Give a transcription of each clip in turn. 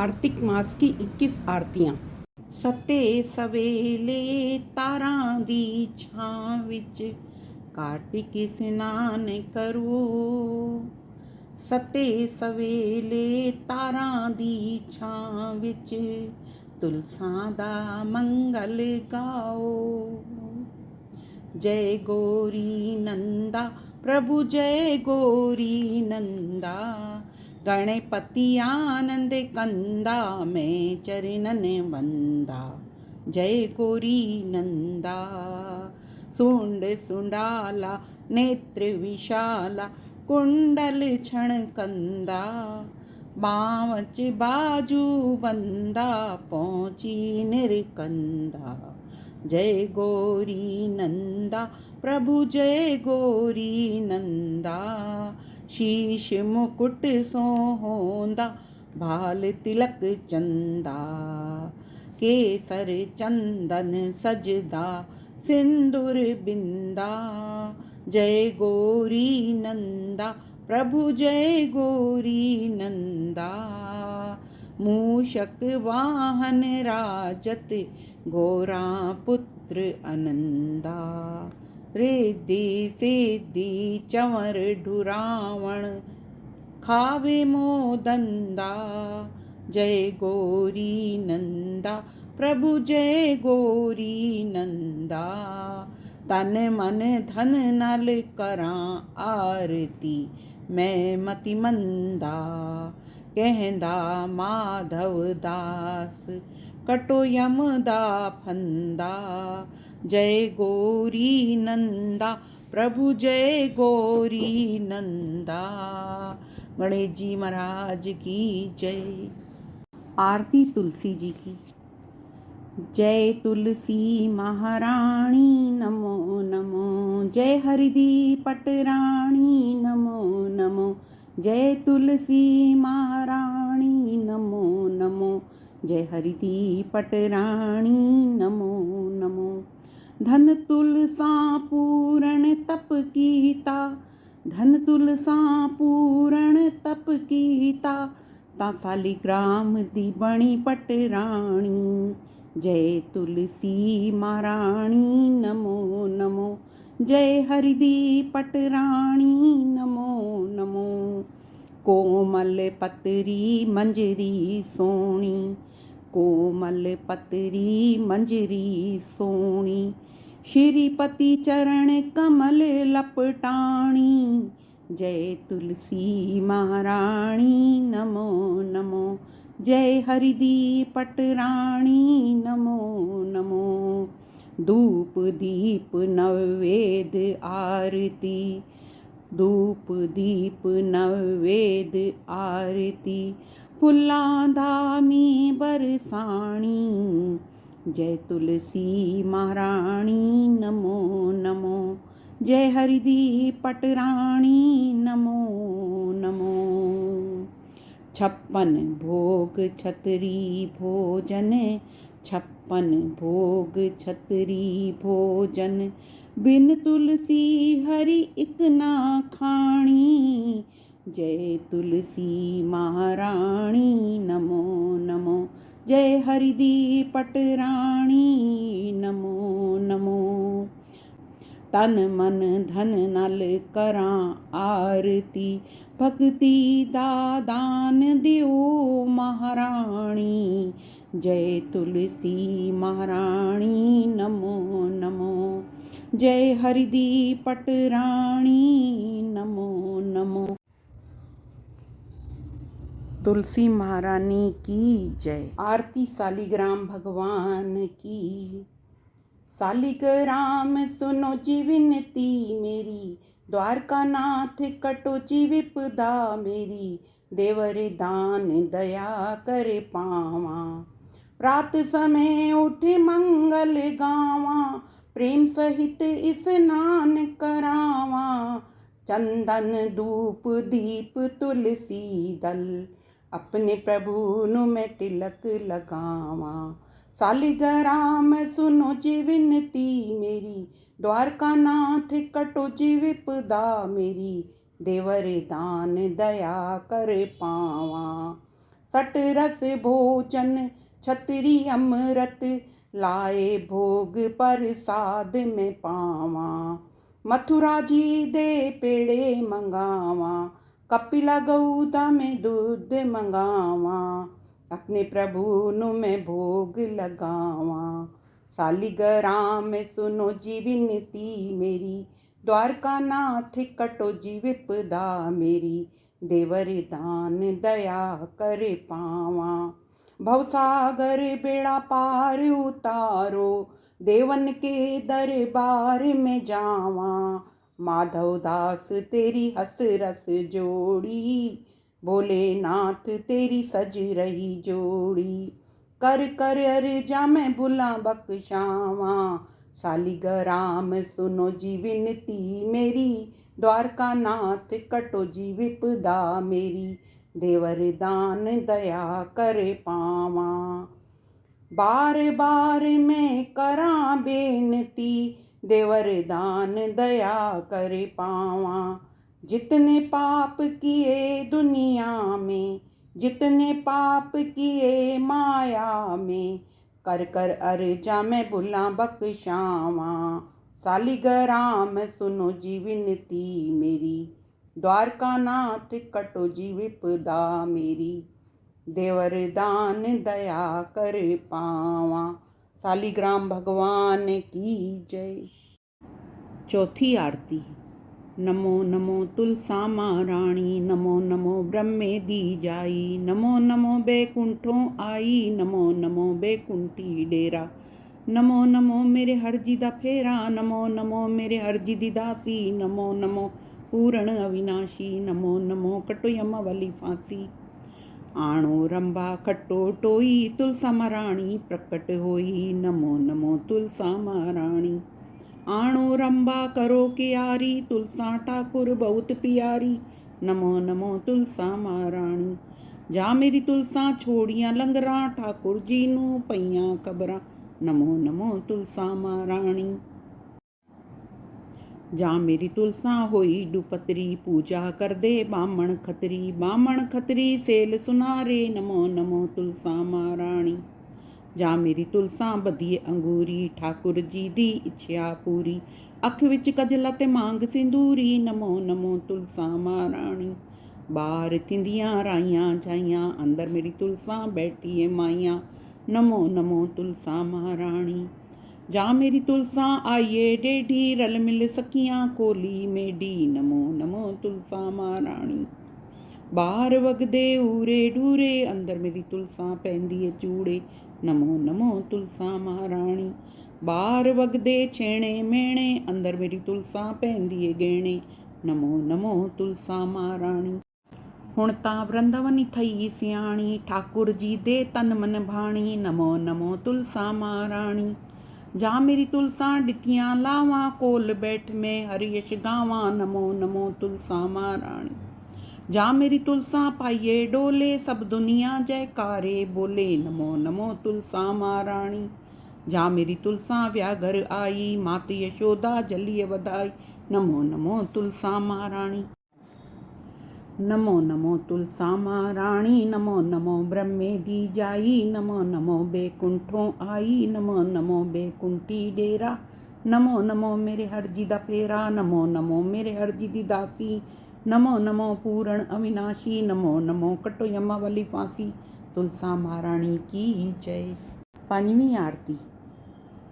कार्तिक मास की 21 आरतियां। सते सवेले तारां दी छां विच कार्तिक स्नान करो। सते सवेले तारां दी छां विच तुलसां दा मंगल गाओ। जय गौरी नंदा प्रभु जय गौरी नंदा, गणपति आनंद कंदा मैं चरणन वंदा। जय गौरी नंदा सुंड सुंडाला नेत्र विशाला कुंडल क्षण कंदा, बावच बाजू बंदा पहुंची निरकंदा। जय गौरी नंदा प्रभु जय गौरी नंदा, शीश मुकुट सोहोंदा भाल तिलक चंदा, केसर चंदन सजदा सिंदूर बिंदा। जय गौरी नंदा प्रभु जय गौरी नंदा, मूषक वाहन राजत गौरा पुत्र अनंदा, रिद्धि सिद्धि चंवर ढुरावण खावे मोदंदा। जय गौरी नंदा प्रभु जय गौरी नंदा, तन मन धन नल करां आरती मैं मति मंदा। कहंदा माधव दास कटो यम दा फंदा। जय गौरी नंदा प्रभु जय गौरी नंदा। गणेश जी महाराज की जय। आरती तुलसी जी की। जय तुलसी महारानी नमो नमो, जय हरिदी पटरानी नमो नमो, जय तुलसी महारानी नमो नमो, जय हरिदी पटरानी नमो नमो। धन तुलसा पूरण तप कीता, धन तुलसा पूरण तप कीता, ता सालिग्राम दी बणी पटरानी। जय तुलसी महारानी नमो नमो, जय हरिदी पटरानी नमो नमो। कोमल पतरी मंजरी सोनी, कोमल पतरी मंजरी सोनी, श्रीपति चरण कमल लपटाणी। जय तुलसी महारानी नमो नमो, जय हरिदी पटरानी नमो नमो। धूप दीप नवेद आरती, धूप दीप नवेद आरती, फुल्लां धामी बरसाणी। जय तुलसी महारानी नमो नमो, जय हरिदी पटरानी नमो नमो। 56 भोग छतरी भोजन, 56 भोग छतरी भोजन, बिन तुलसी हरि इक ना खाणी। जय तुलसी महारानी नमो नमो, जय हरिदी पटरानी नमो नमो। तन मन धन नल करां आरती, भक्ति दा दान दियो महारानी। जय तुलसी महारानी नमो नमो, जय हरिदी पटरानी नमो नमो। तुलसी महारानी की जय। आरती सालिग्राम भगवान की। सालिग्राम सुनो जी विनती मेरी, द्वारका नाथ कटो जी विपदा मेरी। देवर दान दया कर पावा, रात समय उठ मंगल गावा। प्रेम सहित स्नान करावा, चंदन धूप दीप तुलसी दल, अपने प्रभु नु मैं तिलक लगावा। सालिग्राम सुनो जी विनती मेरी, द्वारका नाथ कटो जी विपदा मेरी। देवर दान दया कर पावा, सट रस भोजन छतरी अमृत, लाए भोग प्रसाद में पावा। मथुरा जी दे पेड़े मंगावा, कपिला गौदा में दूध मंगावा। अपने प्रभु नु मैं भोग लगावा। सालिग्राम में सुनो जी विनती मेरी, द्वारका नाथ कटो जी विपदा मेरी। देवर दान दया करे पावा, भवसागर बेड़ा पार उतारो, देवन के दरबार में जावा। माधव दास तेरी हंस रस जोड़ी, भोलेनाथ तेरी सज रही जोड़ी। कर कर अर्जा मैं भुला बख्शावा, सालिग्राम सुनो जी विनती मेरी, द्वारका नाथ कटो जी विपदा मेरी। देवर दान दया करे पावा, बार बार मैं करा बेनती, देवर दान दया करे पावा। जितने पाप किए दुनिया में, जितने पाप किए माया में, कर कर अर्जा मैं भुला बख्शावा। सालिग्राम सुनो जी विनती मेरी, द्वारका नाथ कटो जी विपदा मेरी। देवर दान दया कर पावा। सालिग्राम भगवान की जय। चौथी आरती। नमो नमो तुलसा महारानी, नमो नमो ब्रह्मे दी जाई, नमो नमो बैकुंठों आई, नमो नमो बैकुंठी डेरा। नमो नमो मेरे हरजी दा फेरा, नमो नमो मेरे हरजी दी दासी, नमो नमो पूर्ण अविनाशी, नमो नमो कटो यम वाली फांसी। आणो रंबा खट्टो टोई, तुलसा महारानी प्रकट होई, नमो नमो तुलसा महारानी। आणो रंबा करो कियारी, तुलसा ठाकुर बहुत प्यारी, नमो नमो तुलसा महारानी। जा मेरी तुलसा छोड़ियां लंगरा, ठाकुर जी नू पईयां खबरां, नमो नमो तुलसा महारानी। जा मेरी तुलसा होई डुपतरी, पूजा कर दे बामण खतरी, बामण खतरी सेल सुनारे, नमो नमो तुलसा महारानी। जा मेरी तुलसा बधिए अंगूरी, ठाकुर जी दी इच्छा पूरी, अख विच कजला ते मांग सिंदूरी, नमो नमो तुलसा महारानी। बाहर थिंदियां राइयां जाइयां, अंदर मेरी तुलसा बैठी है माइयां, नमो नमो तुलसा महारानी। जा मेरी तुलसा आइए डेढ़ी, रल मिल सकियां कोली मेडी, नमो नमो तुलसा महारानी। बाहर वगदे ऊरे डूरे, अंदर मेरी तुलसा पहनदी है चूड़े, नमो नमो तुलसा महारानी। बाहर वगदे छेणे मेणे, अंदर मेरी तुलसा पहनदी है गहणे, नमो नमो तुलसा महारानी। हुण तां वृंदावनी थई सियाणी, ठाकुर जी दे तन मन भाणी, नमो नमो तुलसा महारानी। जा मेरी तुलसा डितियां लावा, कोल बैठ में हरि यश गावा, नमो नमो तुलसा महारानी। जा मेरी तुलसा पाइये डोले, सब दुनिया जयकारे बोले, नमो नमो तुलसा महारानी। जा मेरी तुलसा व्याघर आई, मात यशोदा जलिय वधाई, नमो नमो तुलसा महारानी। नमो नमो तुलसा महारानी, नमो नमो ब्रह्मे दी जाई, नमो नमो बैकुंठों आई, नमो नमो बैकुंठी डेरा। नमो नमो मेरे हरजी दा फेरा, नमो नमो मेरे हरजी दी दासी, नमो नमो पूर्ण अविनाशी, नमो नमो कटो यमा वाली फांसी। तुलसा महारानी की जय। पंजवीं आरती।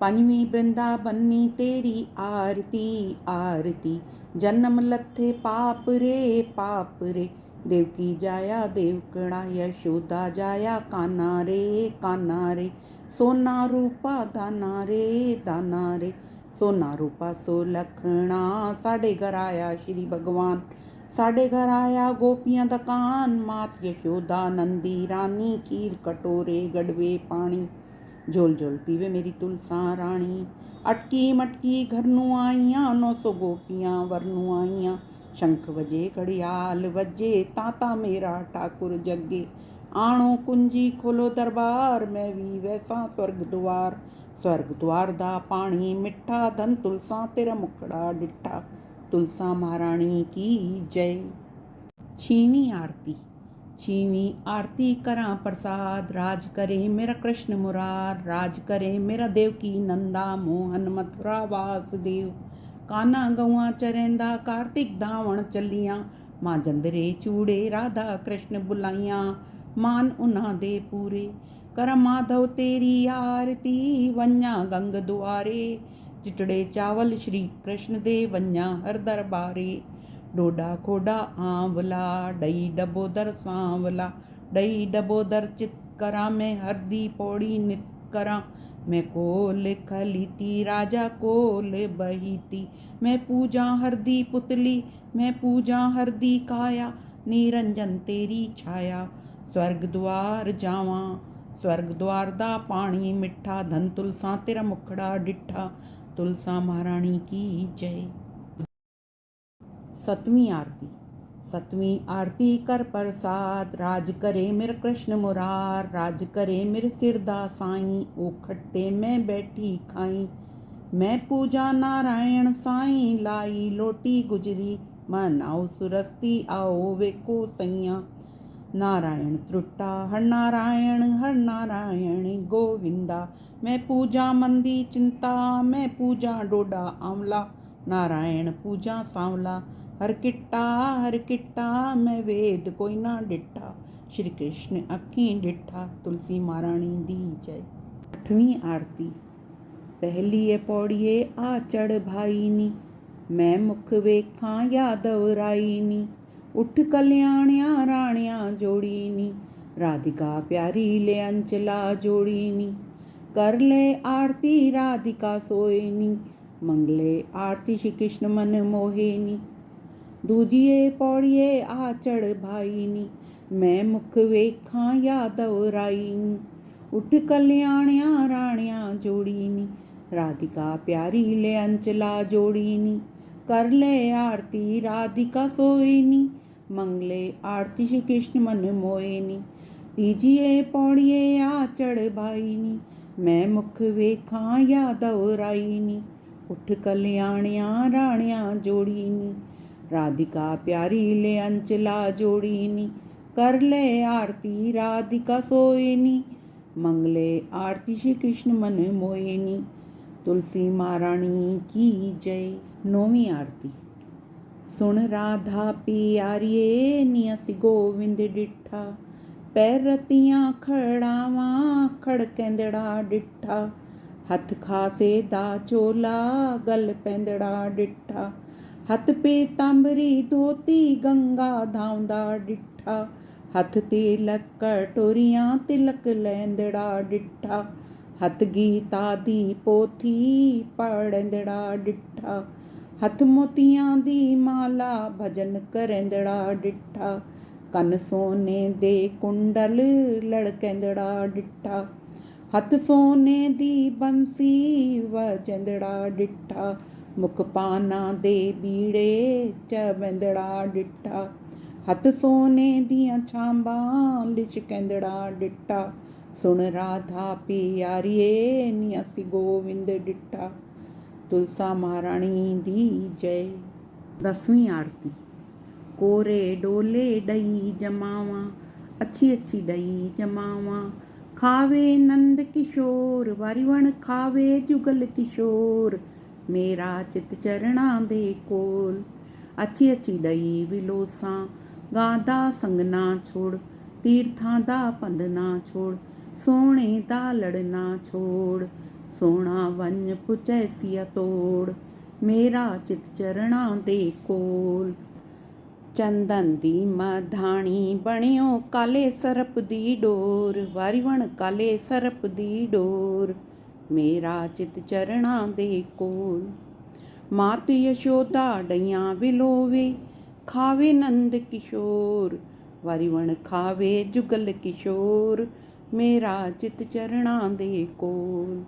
पंजवीं वृंदावनी तेरी आरती आरती, जन्म लथे पाप रे पाप रे, देवकी जाया देवकड़ा, यशोदा जाया काना रे काना रे। सोना रूपा दाना रे दाना रे, सोना रूपा सो लखना, साढ़े घर आया श्री भगवान, साढ़े घर आया गोपियां दा कान। मात यशोदा नंदी रानी, खीर कटोरे गड़वे पानी, झोल झोल पीवे मेरी तुलसा रानी। अटकी मटकी घर नू आईयां, 900 गोपियां वर नू आईयां। शंख वजे घड़ियाल वजे, ताता मेरा ठाकुर जगे। आणो कुंजी खोलो दरबार, मैं भी वैसा स्वर्ग द्वार। स्वर्ग द्वार दा पानी मिठा, धन तुलसा तेरा मुखड़ा डिठा। तुलसा महारानी की जय। छीवीं आरती। छीवीं आरती करां प्रसाद, राज करे मेरा कृष्ण मुरार, राज करे मेरा देवकी नंदा, मोहन मथुरा वासुदेव। काना गौआं चरैंदा, कार्तिक धावण चलियां, मां जंदरे चूड़े राधा कृष्ण बुलाइयां, मान उन्हां दे पूरे। कर माधव तेरी आरती, वंजा गंग दुआरे, चिटड़े चावल श्री कृष्ण दे वंजा हर दरबारे। डोडा खोडा आंवला, डई डबोदर सांवला, डई डबोदर चित करा, मैं हरदी पौड़ी नित करा। मैं कोल खलीती राजा कोल बहीती, मैं पूजा हरदी पुतली, मैं पूजा हरदी काया, निरंजन तेरी छाया। स्वर्ग द्वार जावां, स्वर्ग द्वार दा पानी मिठा, धन तुलसा तेरा मुखड़ा डिठा। तुलसा महारानी की जय। सतवीं आरती। सतवीं आरती कर प्रसाद, राज करे मेरे कृष्ण मुरार, राज करे मेरे सिरदा साईं, ओ खट्टे मैं बैठी खाई। मैं पूजा नारायण साईं, लाई लोटी गुजरी, मन आओ सुरस्ती आओ वेखो सैया। नारायण त्रुट्टा हर नारायण गोविंदा, मैं पूजा मंदी चिंता, मैं पूजा डोडा आंवला, नारायण पूजा सांवला। हर किट्टा मैं वेद कोई ना डिठा, श्री कृष्ण अखीं डिठा। तुलसी महारानी दी जय। आठवीं आरती। पहली पौड़िए आ चढ़ भाईनी, मैं मुख वेखां यादव राईनी, उठ कल्याणिया राणिया जोड़ीनी, राधिका प्यारी ले अंचला जोड़ीनी। कर ले आरती राधिका सोयनी, मंगले आरती श्री कृष्ण मन मोहेनी। दूजिए पौड़िए आ चढ़ भाईनी, मैं मुख वेखां यादव राईनी, उठ कल्याणिया राणिया जोड़ीनी, राधिका प्यारी ले अंचला जोड़ीनी। कर ले आरती राधिका सोईनी, मंगले आरती श्री कृष्ण मन मोहिनी। तीजिए पौड़िए आ चढ़ भाईनी, मैं मुख वेखां यादव राईनी, उठ कल्याणिया राणिया जोड़ीनी, राधिका प्यारी ले अंचला जोड़ीनी। कर ले आरती राधिका सोयनी, मंगले आरती श्री कृष्ण मन मोहिनी। तुलसी महारानी की जय। नौवीं आरती। सुन राधा प्यारिये नियस गोविंद डिठा, पैर रतियां खड़ावा खड़केंदड़ा डिठा, हथ खासे दा चोला गल पैंदड़ा डिठा, हथ पीतांबरी धोती गंगा धावंदा डिठा, हथ तिलक कटोरियां तिलक लैंदड़ा डिठा, हथ गीता दी पोथी पढ़ंदड़ा डिठा, हथ मोतियां दी माला भजन करेंदड़ा डिठा, कन सोने दे कुंडल लड़केंदड़ा डिठा, हथ सोने दी बंसी वजेंदड़ा डिठा, मुख पाना दे बीड़े चवेंदड़ा डिठा, हथ सोने दियां छांबां लिशकेंदड़ा डिठा। सुन राधा प्यारिये नियसी गोविंद डिठा। तुलसा महारानी दी जय। 10वीं आरती। कोरे डोले डई जमावा, अच्छी अच्छी डई जमावा, खावे नंद किशोर, वारीवण खावे जुगल किशोर, मेरा चित चरणा दे कोल। अच्छी अच्छी डई विलोसा, गादा संग ना छोड़, तीर्थां दा पंध ना छोड़, सोने दा लड़ ना छोड़, सोना वन पुचैसिया तोड़, मेरा चित चरणा दे कोल। चंदन दी मधाणी बणियो काले सरप दी डोर, वारीवण काले सरप दी डोर, मेरा चित चरणा दे कोल। मात यशोदा डैयां विलोवे, खावे नंद किशोर, वारीवण खावे जुगल किशोर, मेरा चित चरणा दे कोल।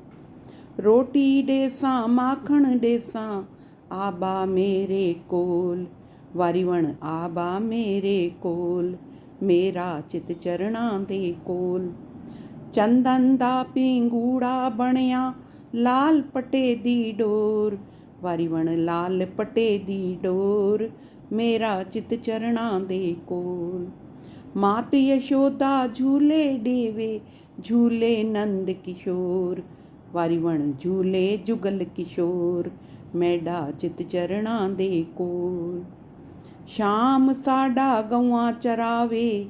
रोटी डेसा माखण डेसा, आबा मेरे कोल, वारीवण आबा मेरे कोल, मेरा चित चरणा दे कोल। चंदन दा पिंगूड़ा बणिया लाल पटे दी डोर, वारीवण लाल पटे दी डोर, मेरा चित चरणा दे कोल। मात यशोदा झूले डेवे झूले नंद किशोर, ਵਾਰੀ ਵਣ ਝੂਲੇ ਜੁਗਲ ਕਿਸ਼ੋਰ, ਮੈਡਾ ਚਿਤ ਚਰਣਾ ਦੇ ਕੋਲ। ਸ਼ਾਮ ਸਾਡਾ ਗਊਆਂ ਚਰਾਵੇ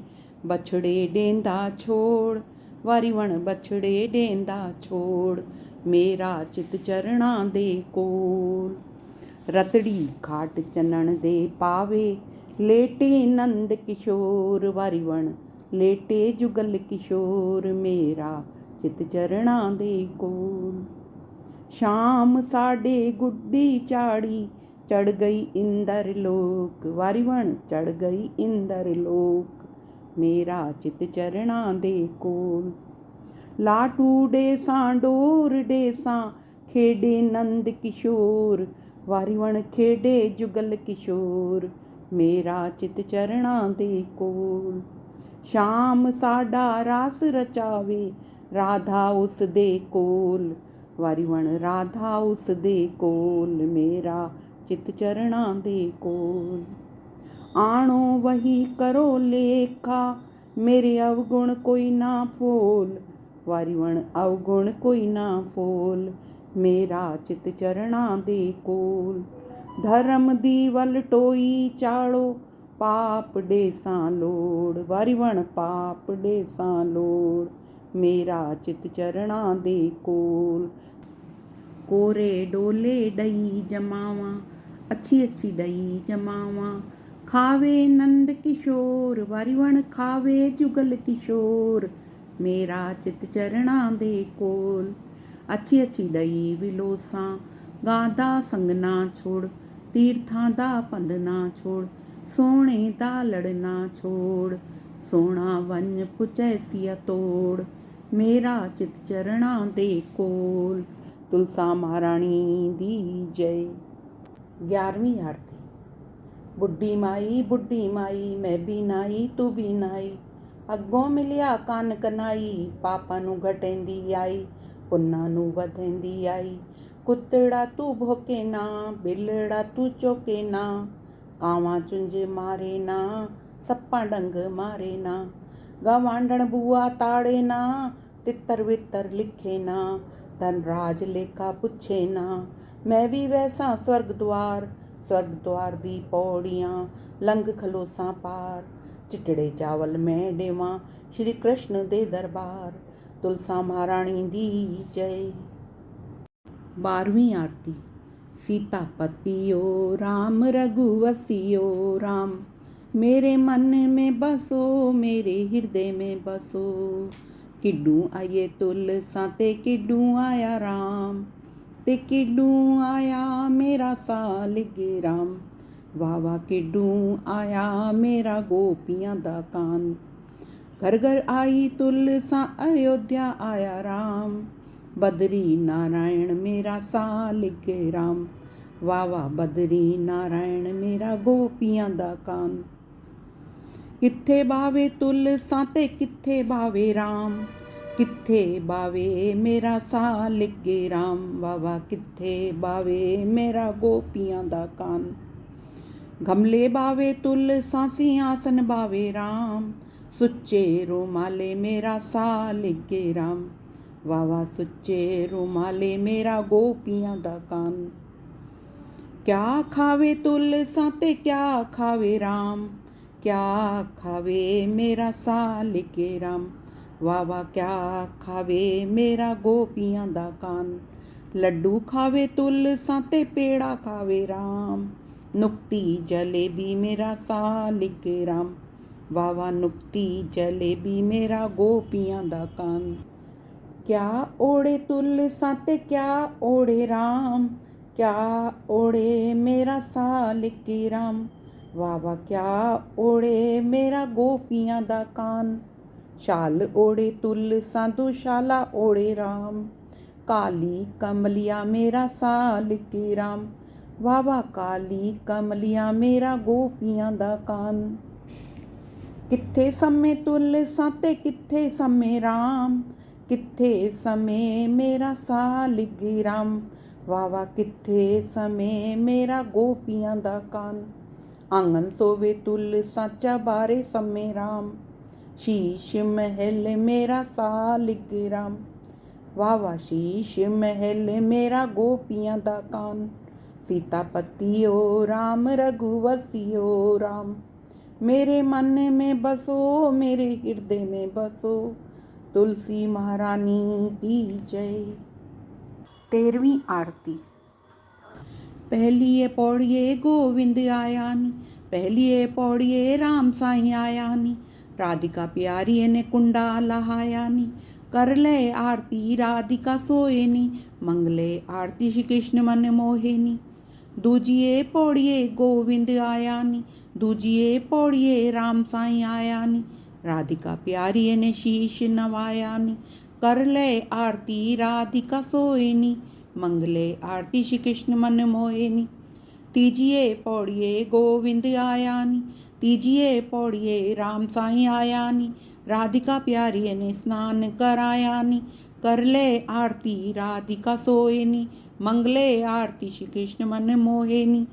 ਬਛੜੇ ਡੇਂਦਾ ਛੋੜ, ਵਾਰੀ ਵਣ ਬਛੜੇ ਡੇਂਦਾ ਛੋੜ, ਮੇਰਾ ਚਿਤ ਚਰਣਾ ਦੇ ਕੋਲ। ਰਤੜੀ ਖਾਟ ਚੰਨਣ ਦੇ ਪਾਵੇ ਲੇਟੇ ਨੰਦ ਕਿਸ਼ੋਰ, ਵਾਰੀ ਵਣ ਲੇਟੇ ਜੁਗਲ ਕਿਸ਼ੋਰ, ਮੇਰਾ ਚਿਤ ਚਰਣਾ ਦੇ ਕੋਲ। ਸ਼ਾਮ ਸਾਡੇ ਗੁੱਡੀ ਚਾੜੀ ਚੜ ਗਈ ਇੰਦਰ ਲੋਕ, ਵਾਰੀ ਵਣ ਚੜ ਗਈ ਇੰਦਰ ਲੋਕ, ਮੇਰਾ ਚਿਤ ਚਰਣਾ ਦੇ ਕੋਲ। ਲਾਟੂ ਡੇਸਾਂ ਡੋਰ ਡੇਸਾਂ ਖੇਡੇ ਨੰਦ ਕਿਸ਼ੋਰ, ਵਾਰੀ ਵਣ ਖੇਡੇ ਜੁਗਲ ਕਿਸ਼ੋਰ, ਮੇਰਾ ਚਿਤ ਚਰਣਾ ਦੇ ਕੋਲ। ਸ਼ਾਮ ਸਾਡਾ ਰਾਸ ਰਚਾਵੇ ਰਾਧਾ ਉਸ ਦੇ ਕੋਲ, ਵਾਰੀ ਵਣ ਰਾਧਾ ਉਸ ਦੇ ਕੋਲ, ਮੇਰਾ ਚਿਤ ਚਰਣਾ ਦੇ ਕੋਲ। ਆਣੋ ਵਹੀ ਕਰੋ ਲੇਖਾ ਮੇਰੇ ਅਵਗੁਣ ਕੋਈ ਨਾ ਫੋਲ, ਵਾਰੀ ਵਣ ਅਵਗੁਣ ਕੋਈ ਨਾ ਫੋਲ, ਮੇਰਾ ਚਿਤ ਚਰਣਾ ਦੇ ਕੋਲ। ਧਰਮ ਦੀ ਵਲ ਟੋਈ ਚਾੜੋ ਪਾਪ ਡੇਸਾਂ ਲੋੜ, ਵਾਰੀ ਵਣ ਪਾਪ ਡੇਸਾਂ ਲੋੜ, ਮੇਰਾ ਚਿਤ ਚਰਣਾ ਦੇ ਕੋਲ। ਕੋਰੇ ਡੋਲੇ ਡਈ ਜਮਾਵਾਂ ਅੱਛੀ ਅੱਛੀ ਡਈ ਜਮਾਵਾਂ, ਖਾਵੇ ਨੰਦ ਕਿਸ਼ੋਰ, ਵਾਰੀ ਵਣ ਖਾਵੇ ਜੁਗਲ ਕਿਸ਼ੋਰ, ਮੇਰਾ ਚਿਤ ਚਰਣਾ ਦੇ ਕੋਲ। ਅੱਛੀ ਅੱਛੀ ਡਈ ਵਿਲੋਸਾਂ ਗਾਂ ਦਾ ਸੰਗ ਨਾ ਛੋੜ, ਤੀਰਥਾਂ ਦਾ ਪੰਧ ਨਾ ਛੋੜ, ਸੋਹਣੇ ਦਾ ਲੜਨਾ ਛੋੜ, ਸੋਹਣਾ ਵੰਜ ਪੁਚੈਸੀਆ ਤੋੜ, ਮੇਰਾ ਚਿਤ ਚਰਣਾ ਦੇ ਕੋਲ। ਤੁਲਸਾ ਮਹਾਰਾਣੀ ਦੀ ਜੈ। 11ਵੀਂ ਆਰਤੀ। ਬੁੱਢੀ ਮਾਈ ਮੈਂ ਵੀ ਨਾਈ ਤੂੰ ਵੀ ਨਾਈ, ਅੱਗੋਂ ਮਿਲਿਆ ਕੰਨ ਕਨਾਈ, ਪਾਪਾਂ ਨੂੰ ਘਟੇਂਦੀ ਆਈ ਪੁੰਨਾਂ ਨੂੰ ਵਧੇਂਦੀ ਆਈ। ਕੁੱਤੜਾ ਤੂੰ ਭੋਕੇ ਨਾ ਬਿਲੜਾ ਤੂੰ ਚੋਕੇ ਨਾ, ਕਾਵਾਂ ਚੁੰਝ ਮਾਰੇ ਨਾ ਸੱਪਾਂ ਡੰਗ ਮਾਰੇ ਨਾ, ਗਵਾਂਢਣ ਬੂਆ ਤਾੜੇ ਨਾ ਤਿੱਤਰ ਵਿਤਰ ਲਿਖੇ ਨਾ, ਧਨ ਰਾਜ ਲੇਖਾ ਪੁੱਛੇ ਨਾ। ਮੈਂ ਵੀ ਵੈਸਾ ਸਵਰਗ ਦੁਆਰ ਦੀ ਪੌੜੀਆਂ ਲੰਘ ਖਲੋਸਾਂ ਪਾਰ, ਚਿੱਟੜੇ ਚਾਵਲ ਮੈਂ ਦੇਵਾਂ ਸ਼੍ਰੀ ਕ੍ਰਿਸ਼ਨ ਦੇ ਦਰਬਾਰ। ਤੁਲਸਾ ਮਹਾਰਾਣੀ ਦੀ ਜੈ। 12ਵੀਂ ਆਰਤੀ। सीतापतियो राम रघुवसियो राम, मेरे मन में बसो मेरे हृदय में बसो। किड्डू आइए तुलसा ते किड्डू आया राम, ते किड्डू आया मेरा सालिग राम, वाह वाह किड्डू आया मेरा गोपियां दा कान। घर घर आई तुलसा अयोध्या आया राम, बदरी नारायण मेरा सालिग राम, वाह वाह बदरी नारायण मेरा गोपियां दा कान। किथे बावे तुलसा ते किथे बावे राम, किथे बावे मेरा सालिग राम, वाह वाह किथे बावे मेरा गोपियां दा कान। गमले बावे तुलसा सिंहासन बावे राम, सुच्चे रुमाले मेरा सालिग राम, वाह वाह सुच्चे रुमाले मेरा गोपियां दा कान। क्या खावे तुलसा ते क्या खावे राम, क्या खावे मेरा सालिग राम, वाह वाह क्या खावे मेरा गोपियां दा कान। लड्डू खावे तुलसा ते पेड़ा खावे राम, नुक्ती जलेबी मेरा सालिग राम, वाह वाह नुक्ती जलेबी मेरा गोपियां दा कान। क्या ओढ़े तुलसा ते क्या ओढ़े राम, क्या ओढ़े मेरा सालिग राम, वाह वाह क्या ओढ़े मेरा गोपियां दा कान। शाल ओढ़े तुलसा दुशाला ओढ़े राम, काली कमलिया मेरा सालिग राम, वाह वाह काली कमलिया मेरा गोपियां दा कान। किथे समय तुलसा ते किथे समय राम, किथे समय मेरा सालिग राम, वाह वाह किथे समय मेरा गोपियां दा कान। आंगन सोवे तुलसा चबारे समय राम, शीश महल मेरा सालिग्राम। वाह वाह शीश महल मेरा गोपियां दा कान। सीतापति ओ राम रघुवंशी ओ राम। मेरे मन में बसो मेरे हृदय में बसो। तुलसी महारानी की जय। 13वीं आरती। पहलिए पौड़िए गोविंद आया नी। पहलिए पौड़िए राम साईं आया नी। राधिका प्यारी ने कुंडा लहाया नी। कर ले आरती राधिका सोए नी। मंगले आरती श्री कृष्ण मन मोहे नी। दूजिए पौड़िए गोविंद आया नी। दूजिए पौड़िए राम साईं आया नी। राधिका प्यारी ने शीश नवाया नी। कर ले आरती राधिका सोए नी। मंगले आरती श्री कृष्ण मन मोहे नी। तीजिए पौड़िए गोविंद आया नी। तीजिए पौड़िए राम साईं आया नी। राधिका प्यारी ने स्नान कराया नी। कर ले आरती राधिका सोए नी। मंगले आरती श्री कृष्ण मन मोहे नी।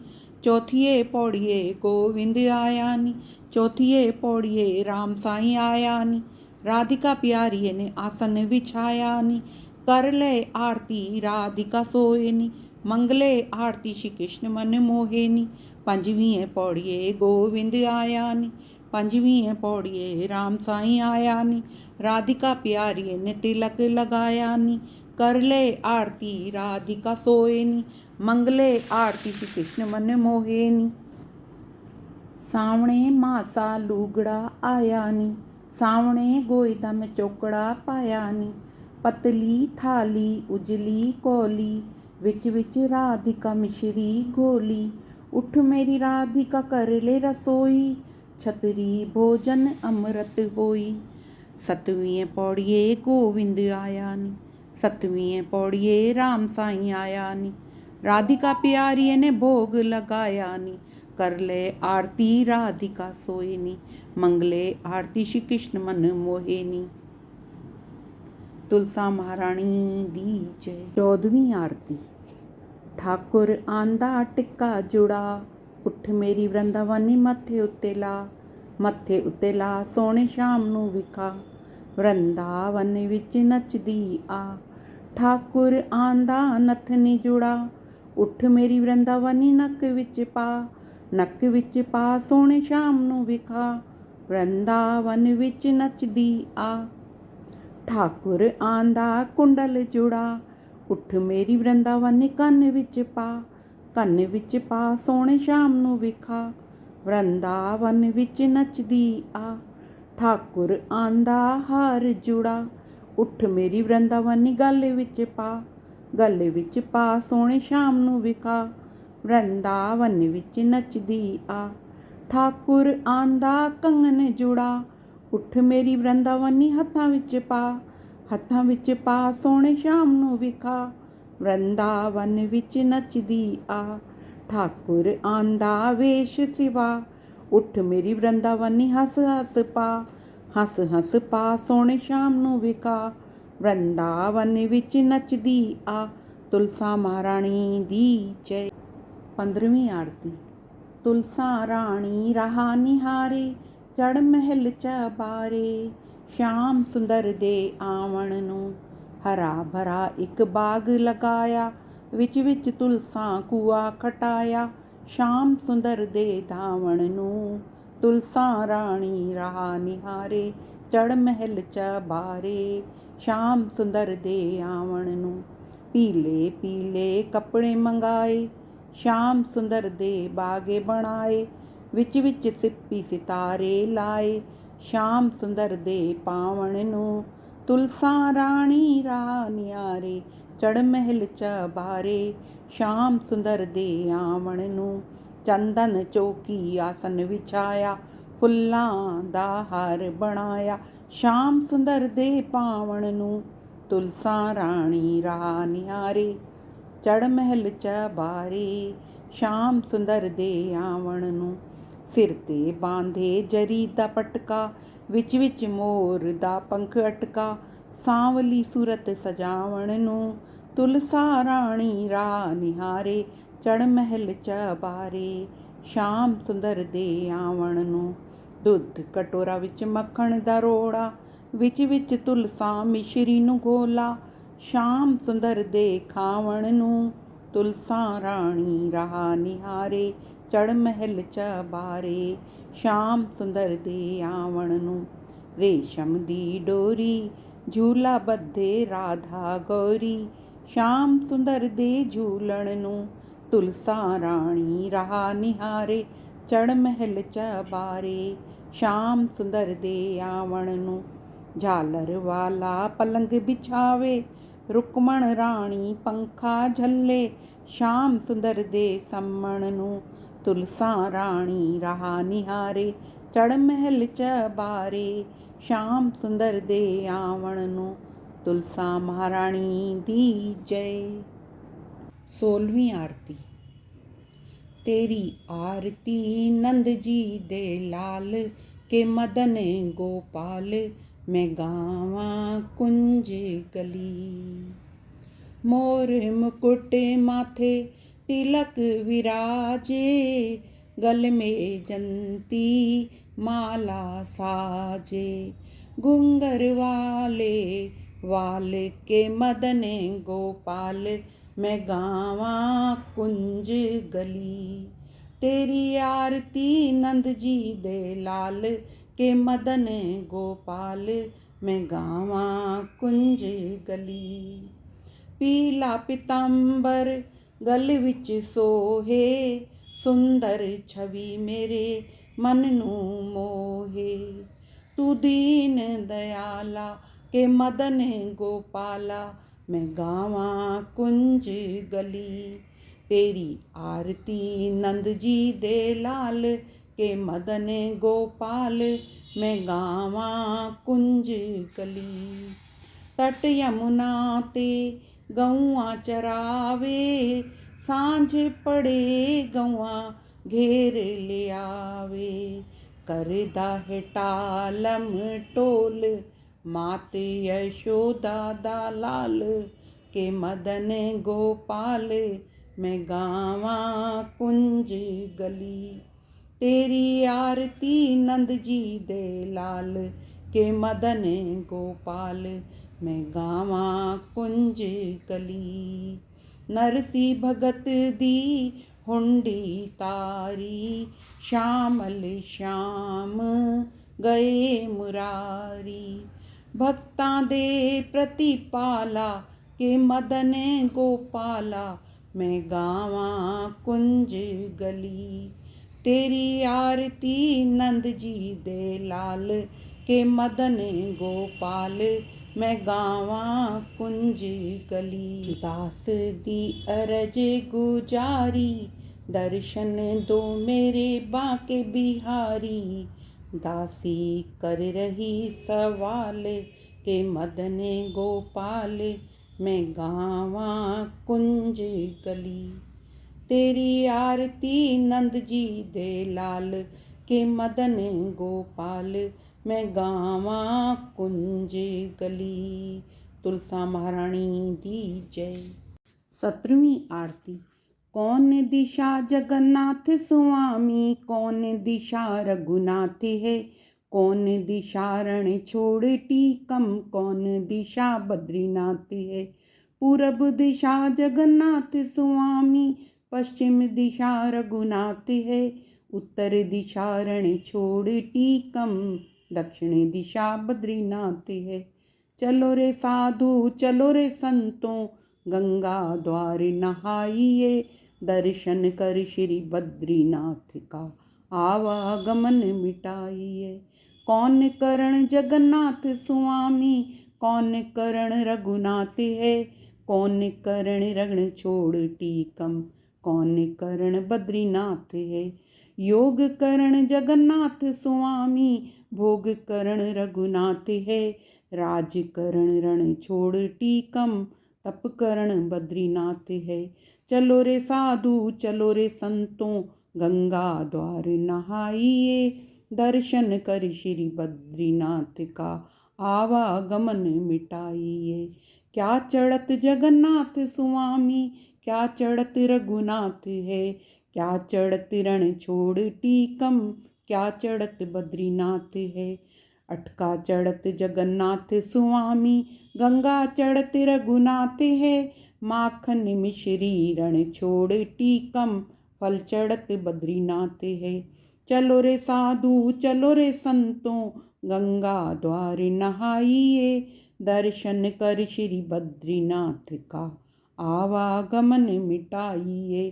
चौथिए पौड़िए गोविंद आया नी। चौथिए पौड़िए राम साईं आया नी। राधिका प्यारी ने आसन बिछाया नी। कर ले आरती राधिका सोए नी। मंगले आरती श्री कृष्ण मन मोहे नी। पंजवीं पौड़िए गोविंद आया नी। पंजवीं पौड़िए राम साईं आया नी। राधिका प्यारी ने तिलक लगाया नी। कर ले आरती राधिका सोए नी। मंगले आरती श्री कृष्ण मन मोहे नी। सावणे मासा लूगड़ा आया नी। सावणे गोयदा में चौकड़ा पाया नी। पतली थाली उजली कोली। विच विच राधिका मिश्री घोली। उठ मेरी राधिका कर ले रसोई। छतरी भोजन अमृत होई। सतवीं पौड़िए गोविंद आया नी। सतवीं पौड़िए राम साईं आया नी। राधिका प्यारी ने भोग लगाया नी। कर ले आरती राधिका सोए नी। मंगले आरती श्री कृष्ण मन मोहे नी। तुलसा महारानी दी जय। 14वीं आरती। ठाकुर आंदा टिक्का जुड़ा। उठ मेरी वृंदावनी मत्थे उत्ते ला। मत्थे उत्ते ला सोने शाम नूं विखा। वृंदावन विच नचदी आ। ठाकुर आंदा नथनी जुड़ा। उठ मेरी वृंदावनी नक विच पा। नक विच पा सोने शाम नूं विखा। वृंदावन विच नचदी आ। ठाकुर आंदा कुंडल जुड़ा। उठ मेरी वृंदावनी ਕੰਨ ਵਿੱਚ ਪਾ। ਕੰਨ ਵਿੱਚ ਪਾ ਸੋਹਣੇ ਸ਼ਾਮ ਨੂੰ ਵਿਖਾ। ਵਰਿੰਦਾਵਨ ਵਿੱਚ ਨੱਚਦੀ ਆ। ਠਾਕੁਰ ਆਂਦਾ ਹਾਰ ਜੁੜਾ। ਉੱਠ ਮੇਰੀ ਵਰਿੰਦਾਵਨੀ ਗਲ ਵਿੱਚ ਪਾ। ਗਲ ਵਿੱਚ ਪਾ ਸੋਹਣੇ ਸ਼ਾਮ ਨੂੰ ਵਿਖਾ। ਵਰਿੰਦਾਵਨ ਵਿੱਚ ਨੱਚਦੀ ਆ। ਠਾਕੁਰ ਆਂਦਾ ਕੰਗਨ ਜੁੜਾ। ਉੱਠ ਮੇਰੀ ਵਰਿੰਦਾਵਨੀ ਹੱਥਾਂ ਵਿੱਚ ਪਾ। ਹੱਥਾਂ ਵਿੱਚ ਪਾ ਸੋਹਣੇ ਸ਼ਾਮ ਨੂੰ ਵਿਖਾ। ਵਰਿੰਦਾਵਨ ਵਿੱਚ ਨੱਚਦੀ ਆ। ਠਾਕੁਰ ਆਂਦਾ ਵੇਸ਼ ਸਿਵਾ। ਉੱਠ ਮੇਰੀ ਵਰਿੰਦਾਵਨੀ ਹੱਸ ਹੱਸ ਪਾ। ਹੱਸ ਹੱਸ ਪਾ ਸੋਹਣੇ ਸ਼ਾਮ ਨੂੰ ਵਿਖਾ। ਵਰਿੰਦਾਵਨ ਵਿੱਚ ਨੱਚਦੀ ਆ। ਤੁਲਸਾ ਮਹਾਰਾਣੀ ਦੀ ਜੈ। 15ਵੀਂ ਆਰਤੀ। ਤੁਲਸਾ ਰਾਣੀ ਰਹਾ ਨਿਹਾਰੇ। ਚੜ ਮਹਿਲ ਚਬਾਰੇ। ਸ਼ਾਮ ਸੁੰਦਰ ਦੇ ਆਵਣ ਨੂੰ ਹਰਾ ਭਰਾ ਇੱਕ ਬਾਗ ਲਗਾਇਆ। ਵਿੱਚ ਵਿੱਚ ਤੁਲਸਾ ਕੂਆ ਖਟਾਇਆ। ਸ਼ਾਮ ਸੁੰਦਰ ਦੇ ਧਾਵਣ ਨੂੰ ਤੁਲਸਾ ਰਾਣੀ ਰਹਾ ਨਿਹਾਰੇ। ਚੜ ਮਹਿਲ ਚਬਾਰੇ। ਸ਼ਾਮ ਸੁੰਦਰ ਦੇ ਆਵਣ ਨੂੰ ਪੀਲੇ ਪੀਲੇ ਕੱਪੜੇ ਮੰਗਾਏ। ਸ਼ਾਮ ਸੁੰਦਰ ਦੇ ਬਾਗੇ ਬਣਾਏ। ਵਿੱਚ ਵਿੱਚ ਸਿੱਪੀ ਸਿਤਾਰੇ ਲਾਏ। ਸ਼ਾਮ ਸੁੰਦਰ ਦੇ ਪਾਵਣ ਨੂੰ ਤੁਲਸਾ ਰਾਣੀ ਰਹਾ ਨਿਹਾਰੇ। ਚੜ ਮਹਿਲ ਚਬਾਰੇ। ਸ਼ਾਮ ਸੁੰਦਰ ਦੇ ਆਵਣ ਨੂੰ ਚੰਦਨ ਚੌਕੀ ਆਸਨ ਵਿਛਾਇਆ। ਫੁੱਲਾਂ ਦਾ ਹਾਰ ਬਣਾਇਆ। ਸ਼ਾਮ ਸੁੰਦਰ ਦੇ ਪਾਵਣ ਨੂੰ ਤੁਲਸਾ ਰਾਣੀ ਰਹਾ ਨਿਹਾਰੇ। ਚੜ ਮਹਿਲ ਚਬਾਰੇ। ਸ਼ਾਮ ਸੁੰਦਰ ਦੇ ਆਵਣ ਨੂੰ ਸਿਰ ਤੇ ਬਾਂਧੇ ਜਰੀ ਦਾ ਪਟਕਾ। ਵਿੱਚ ਵਿੱਚ ਮੋਰ ਦਾ ਪੰਖ ਅਟਕਾ। ਸਾਂਵਲੀ ਸੂਰਤ ਸਜਾਵਣ ਨੂੰ ਤੁਲਸਾ ਰਾਣੀ ਰਹਾ ਨਿਹਾਰੇ। ਚੜ ਮਹਿਲ ਚਬਾਰੇ। ਸ਼ਾਮ ਸੁੰਦਰ ਦੇ ਆਵਣ ਨੂੰ ਦੁੱਧ ਕਟੋਰਾ ਵਿੱਚ ਮੱਖਣ ਦਾ ਰੋੜਾ, ਵਿੱਚ ਤੁਲਸਾਂ ਮਿਸ਼ਰੀ ਨੂੰ ਘੋਲਾ। ਸ਼ਾਮ ਸੁੰਦਰ ਦੇ ਖਾਵਣ ਨੂੰ, ਤੁਲਸਾਂ ਰਾਣੀ ਰਹਾ ਨਿਹਾਰੇ, ਚੜ੍ਹ ਮਹਿਲ ਚਬਾਰੇ। ਸ਼ਾਮ ਸੁੰਦਰ ਦੇ ਆਵਣ ਨੂੰ, ਰੇਸ਼ਮ ਦੀ ਡੋਰੀ ਝੂਲਾ ਬੱਧੇ ਰਾਧਾ ਗੌਰੀ। ਸ਼ਾਮ ਸੁੰਦਰ ਦੇ ਝੂਲਣ ਨੂੰ, ਤੁਲਸਾਂ ਰਾਣੀ ਰਹਾ ਨਿਹਾਰੇ, ਚੜ੍ਹ ਮਹਿਲ ਚਬਾਰੇ। ਸ਼ਾਮ ਸੁੰਦਰ ਦੇ ਆਵਣ ਨੂੰ, ਝਾਲਰ ਵਾਲਾ ਪਲੰਗ ਬਿਛਾਵੇ, ਰੁਕਮਣ ਰਾਣੀ ਪੰਖਾ ਝੱਲੇ। ਸ਼ਾਮ ਸੁੰਦਰ ਦੇ ਸੰਮਣ ਨੂੰ, ਤੁਲਸਾਂ ਰਾਣੀ ਰਹਾ ਨਿਹਾਰੇ, ਚੜ੍ਹ ਮਹਿਲ ਚਬਾਰੇ। ਸ਼ਾਮ ਸੁੰਦਰ ਦੇ ਆਵਣ ਨੂੰ, ਤੁਲਸਾਂ ਮਹਾਰਾਣੀ ਦੀ ਜੈ। 16ਵੀਂ ਆਰਤੀ। तेरी आरती नंद जी दे लाल के मदन गोपाल, मैं गावा कुंज गली। मोर मुकुट माथे तिलक विराजे, गल में जंती माला साजे। घुंगर वाले वाल के मदन गोपाल, मैं गावा कुंज गली। तेरी आरती नंद जी दे लाल के मदन गोपाल, मैं गावा कुंज गली। पीला पितांबर गल विच सोहे, सुंदर छवि मेरे मन नू मोहे। तू दीन दयाला के मदन गोपाला, मैं गावा कुंज गली। तेरी आरती नंद जी दे लाल के मदन गोपाल, मैं गावा कुंज गली। तट यमुना ते गौआं चरावे, सांझ पड़े गौआं घेर लियावे। करदा है टालम टोल, मात यशोदा दा लाल के मदन गोपाल, मैं गावा कुंज गली। तेरी आरती नंद जी दे लाल के मदन गोपाल, मैं गावा कुंज गली। नरसी भगत दी हुंडी तारी, श्यामल श्याम गए मुरारी। भक्तां दे प्रतिपाला के मदन गोपाला, मैं गावा कुंज गली। तेरी आरती नंद जी दे लाल के मदन गोपाल, मैं गावा कुंज गली। दास दी अरज गुजारी, दर्शन दो मेरे बांके बिहारी। दासी कर रही सवाल के मदन गोपाल, मैं गावा कुंज गली। तेरी आरती नंद जी दे लाल के मदन गोपाल, मैं गावा कुंज गली। तुलसा महारानी दी जय। 17वीं आरती। कौन दिशा जगन्नाथ स्वामी, कौन दिशा रघुनाथ है। कौन दिशा रण छोड़ टीकम, कौन दिशा बद्रीनाथ है। पूरब दिशा जगन्नाथ स्वामी, पश्चिम दिशा रघुनाथ है। उत्तर दिशा रण छोड़ टीकम, दक्षिण दिशा बद्रीनाथ है। चलो रे साधु चलो रे संतों, गंगा द्वार नहाइए। दर्शन कर श्री बद्रीनाथ का आवागमन मिटाइए। कौन करण जगन्नाथ स्वामी, कौन करण रघुनाथ है। कौन करण रण छोड़ टीकम, कौन करण बद्रीनाथ है। योग करण जगन्नाथ स्वामी, भोग करण रघुनाथ है। राज करण रण छोड़ टीकम, तप करण बद्रीनाथ है। चलो रे साधु चलो रे संतों, गंगा द्वार नहाइए। दर्शन कर श्री बद्रीनाथ का आवागमन मिटाइए। क्या चढ़त जगन्नाथ स्वामी, क्या चढ़त रघुनाथ है। क्या चढ़त रण छोड़ टीकम, क्या चढ़त बद्रीनाथ है। अटका चढ़त जगन्नाथ स्वामी, गंगा चढ़त रघुनाथ है। माखन मिश्री रण छोड़ टीकम, फल चढ़त बद्रीनाथ है। चलो रे साधु चलो रे संतों, गंगा द्वार नहाइए। दर्शन कर श्री बद्रीनाथ का, आवागमन मिटाइए।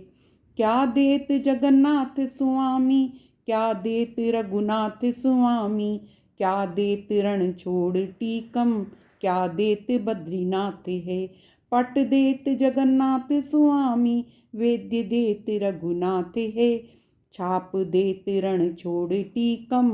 क्या देत जगन्नाथ स्वामी, क्या देत रघुनाथ स्वामी, क्या देत रण छोड़ टीकम, क्या देत बद्रीनाथ है। पट देत जगन्नाथ स्वामी, वेद्य देत रघुनाथ है। छाप देत रण छोड़ टीकम,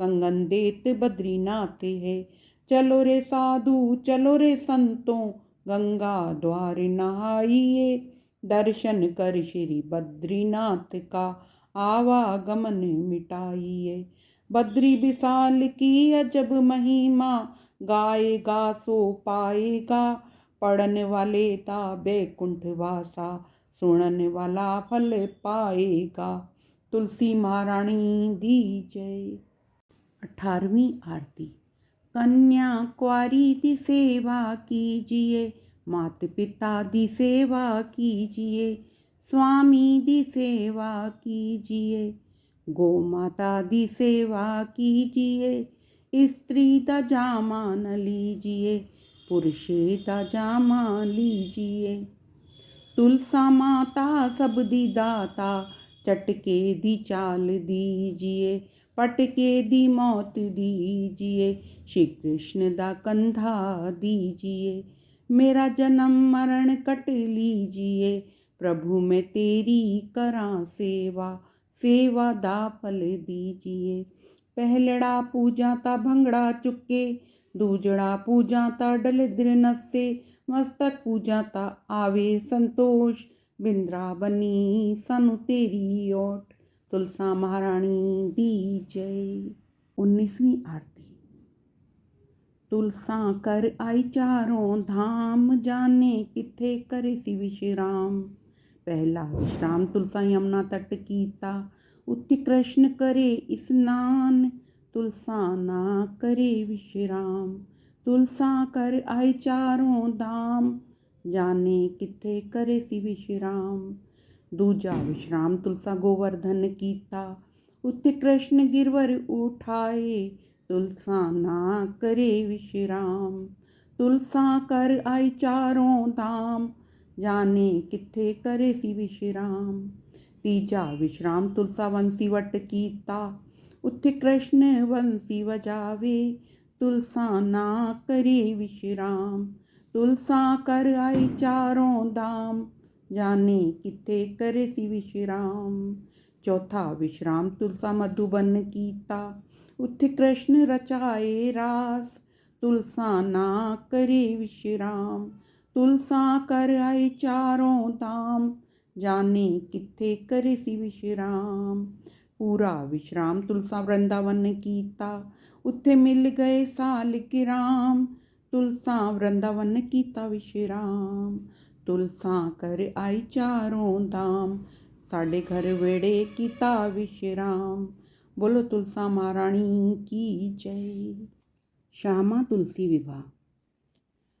कंगन देत बद्रीनाथ है। चलो रे साधु चलो रे संतों, गंगा द्वार नहाइए। दर्शन कर श्री बद्रीनाथ का, आवागमन मिटाइए। बद्री विशाल की अजब महिमा, गाएगा सो पाएगा। पढ़ने वाले ता बैकुंठ वासा, सुनने वाला फल पाएगा। तुलसी महारानी दी जय। 18वीं आरती। कन्या कुंवारी दी सेवा कीजिए, मात पिता दी सेवा कीजिए। स्वामी दी सेवा कीजिए, गौ माता दी सेवा कीजिए। स्त्री दा जामा न लीजिए, पुरुषे दा जामा लीजिए। तुलसा माता सब दी दाता, चटके दी चाल दीजिए। पटके दी मौत दीजिए, श्री कृष्ण दा कंधा दीजिए। मेरा जन्म मरण कट लीजिए, प्रभु मैं तेरी करां सेवा। सेवा दा फल दीजिए। पहलड़ा पूजा ता भंगड़ा चुके, दूजड़ा पूजा ता डलिद्र नसे। मस्तक पूजा ता आवे संतोष, बिंद्रावनी सानू तेरी ओट। तुलसा महारानी दी जय। 19वीं आरती। तुलसा कर आई चारों धाम, जाने किथे करे सी विश्राम। पहला विश्राम तुलसा यमुना तट कीता, उत्ति कृष्ण करे स्नान। तुलसा ना करे विश्राम, तुलसा कर आई चारों धाम, जाने किथे करे सी विश्राम। दूजा विश्राम तुलसा गोवर्धन कीता, उत्ति कृष्ण गिरवर उठाए। तुलसा ना करे विश्राम, तुलसा कर आई चारों धाम, जाने किथे करे सी विश्राम। तीजा विश्राम तुलसा वंशी वट कीता, उत्थे कृष्ण वंशी वजावे। तुलसा ना करे विश्राम, तुलसा कर आई चारों धाम, जाने किथे करे सी विश्राम। चौथा विश्राम तुलसा मधुबन कीता, उत्थे कृष्ण रचाए रास। तुलसा ना करे विश्राम, तुलसा कर आई चारों धाम, जाने किथे करे सी विश्राम। पूरा विश्राम तुलसा वृंदावन कीता, उत्थे मिल गए सालिक राम। तुलसा वृंदावन कीता विश्राम, तुलसा कर आई चारों धाम, साडे घर वेड़े कीता विश्राम। बोलो तुलसा महारानी की जय। श्यामा तुलसी विवाह।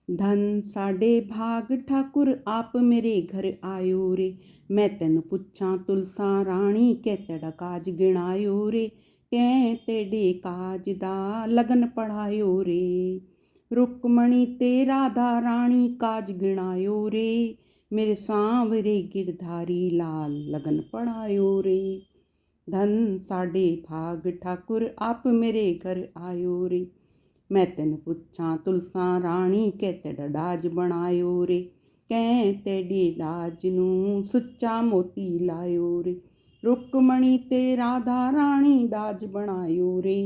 धन साडे भाग ठाकुर आप मेरे घर आयो रे। मैं तेन पुछां तुलसा राणी, कै तेरा काज गिणायो रे। कै तेरे काज दा लगन पढ़ायो रे। रुक्मणी ते राधा राणी काज गिणायो रे। मेरे सांवरे गिरधारी लाल लगन पढ़ायो रे। धन साडे भाग ठाकुर आप मेरे घर आयो रे। मैं तेन पुछां तुलसा राणी, कै तेरा डाज बनायो रे। कै तेरे डाज नूं सुच्चा मोती लायो रे। रुक्मणी ते राधा राणी डाज बनायो रे।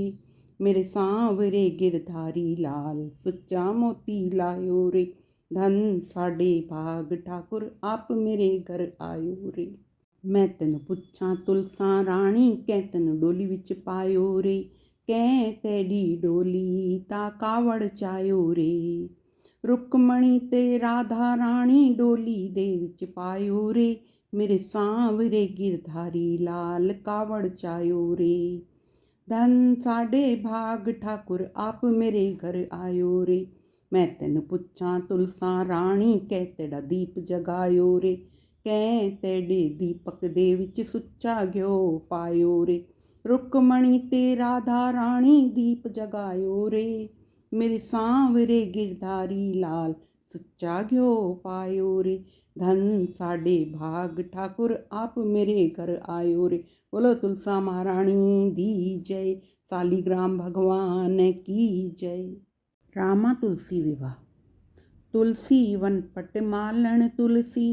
मेरे सांवरे गिरधारी लाल सुच्चा मोती लायो रे। धन साडे भाग ठाकुर आप मेरे घर आयो रे। मैं तेन पुछां तुलसा राणी, कै तेन डोली विच पायो रे। कै तेरी डोली ता कावड़ चायो रे। रुक्मणी ते राधा राणी डोली दे विच पायो रे। मेरे सांवरे गिरधारी लाल कावड़ चायो रे। ਧਨ ਸਾਡੇ ਭਾਗ ਠਾਕੁਰ ਆਪ ਮੇਰੇ ਘਰ ਆਇਓ ਰੇ। ਮੈਂ ਤੈਨੂੰ ਪੁੱਛਾਂ ਤੁਲਸਾਂ ਰਾਣੀ ਕਹਿ ਤੇਰਾ ਦੀਪ ਜਗਾਇਓ ਰੇ। ਕਹਿ ਤੇਡੇ ਦੀਪਕ ਦੇ ਵਿੱਚ ਸੁੱਚਾ ਘਿਓ ਪਾਇਓ ਰੇ। ਰੁਕਮਣੀ ਤੇ ਰਾਧਾ ਰਾਣੀ ਦੀਪ ਜਗਾਇਓ ਰੇ। ਮੇਰੇ ਸਾਂਵਰੇ ਗਿਰਧਾਰੀ ਲਾਲ ਸੁੱਚਾ ਘਿਓ ਪਾਇਓ ਰੇ। ਧਨ ਸਾਡੇ ਭਾਗ ਠਾकुर आप मेरे घर आयो रे। बोलो तुलसा महारानी दी जय। सालीग्राम भगवान की जय। रामा तुलसी विवाह। तुलसी वन पट मालण तुलसी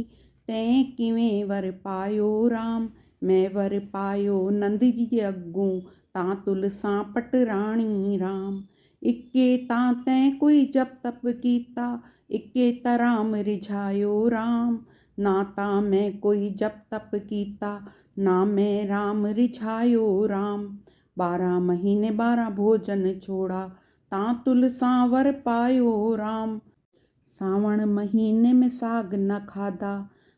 तैं किवें वर पायो राम। मैं वर पायो नंद जी अग्गों तां तुलसा पट राणी राम। इक्के तां तैं कोई जप तप कीता इक्के तराम रिझायो राम। ना तां मैं कोई जप तप कीता ना मैं राम रिझायो राम। 12 महीने 12 भोजन छोड़ा तां तुलसा वर पायो राम। सावण महीने में साग न खाधा